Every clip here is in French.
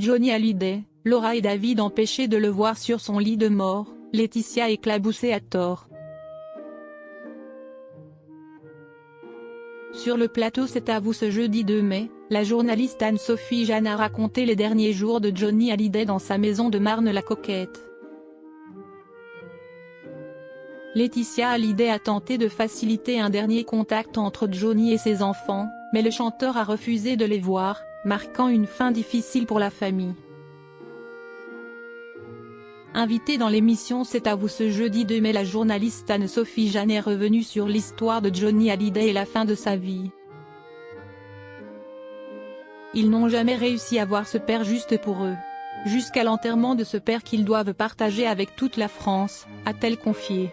Johnny Hallyday, Laura et David empêchés de le voir sur son lit de mort, Laetitia éclaboussée à tort. Sur le plateau C'est à vous ce jeudi 2 mai, la journaliste Anne-Sophie Jeanne a raconté les derniers jours de Johnny Hallyday dans sa maison de Marne-la-Coquette. Laetitia Hallyday a tenté de faciliter un dernier contact entre Johnny et ses enfants, mais le chanteur a refusé de les voir, marquant une fin difficile pour la famille. Invitée dans l'émission C'est à vous ce jeudi 2 mai, la journaliste Anne-Sophie Jeanne est revenue sur l'histoire de Johnny Hallyday et la fin de sa vie. Ils n'ont jamais réussi à voir ce père juste pour eux. Jusqu'à l'enterrement de ce père qu'ils doivent partager avec toute la France, a-t-elle confié.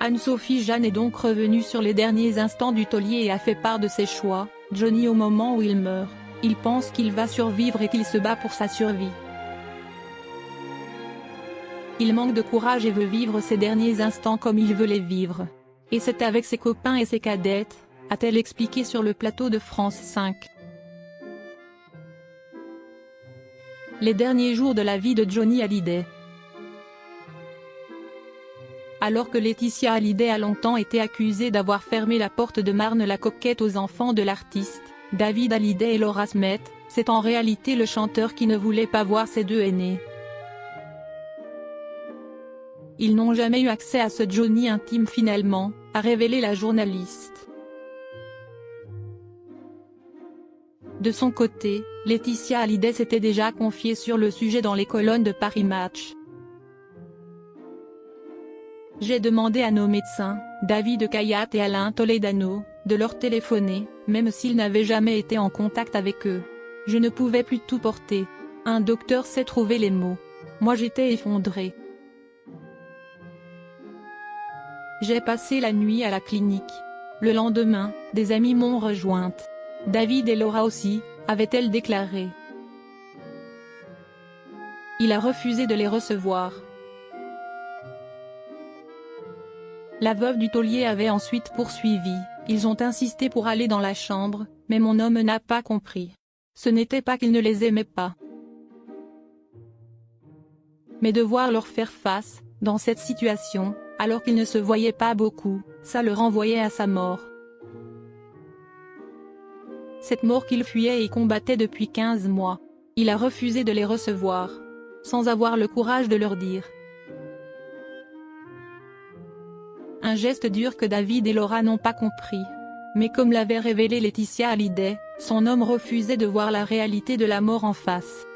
Anne-Sophie Jeanne est donc revenue sur les derniers instants du taulier et a fait part de ses choix. Johnny au moment où il meurt, il pense qu'il va survivre et qu'il se bat pour sa survie. Il manque de courage et veut vivre ses derniers instants comme il veut les vivre. Et c'est avec ses copains et ses cadettes, a-t-elle expliqué sur le plateau de France 5. Les derniers jours de la vie de Johnny Hallyday. Alors que Laetitia Hallyday a longtemps été accusée d'avoir fermé la porte de Marne-la-Coquette aux enfants de l'artiste, David Hallyday et Laura Smet, c'est en réalité le chanteur qui ne voulait pas voir ses deux aînés. Ils n'ont jamais eu accès à ce Johnny intime finalement, a révélé la journaliste. De son côté, Laetitia Hallyday s'était déjà confiée sur le sujet dans les colonnes de Paris Match. J'ai demandé à nos médecins, David Kayat et Alain Toledano, de leur téléphoner, même s'ils n'avaient jamais été en contact avec eux. Je ne pouvais plus tout porter. Un docteur sait trouver les mots. Moi j'étais effondrée. J'ai passé la nuit à la clinique. Le lendemain, des amis m'ont rejointe. David et Laura aussi, avait-elle déclaré. Il a refusé de les recevoir. La veuve du taulier avait ensuite poursuivi, ils ont insisté pour aller dans la chambre, mais mon homme n'a pas compris. Ce n'était pas qu'il ne les aimait pas. Mais devoir leur faire face, dans cette situation, alors qu'ils ne se voyaient pas beaucoup, ça le renvoyait à sa mort. Cette mort qu'il fuyait et combattait depuis 15 mois. Il a refusé de les recevoir. Sans avoir le courage de leur dire. Un geste dur que David et Laura n'ont pas compris. Mais comme l'avait révélé Laetitia Hallyday, son homme refusait de voir la réalité de la mort en face.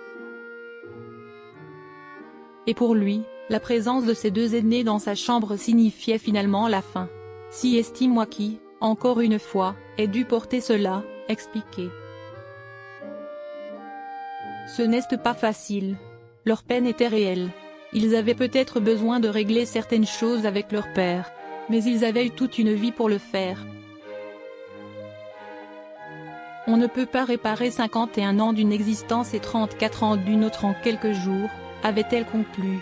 Et pour lui, la présence de ses deux aînés dans sa chambre signifiait finalement la fin. Si estime-moi qui, encore une fois, ait dû porter cela, expliqué. Ce n'est pas facile. Leur peine était réelle. Ils avaient peut-être besoin de régler certaines choses avec leur père. Mais ils avaient eu toute une vie pour le faire. On ne peut pas réparer 51 ans d'une existence et 34 ans d'une autre en quelques jours, avait-elle conclu.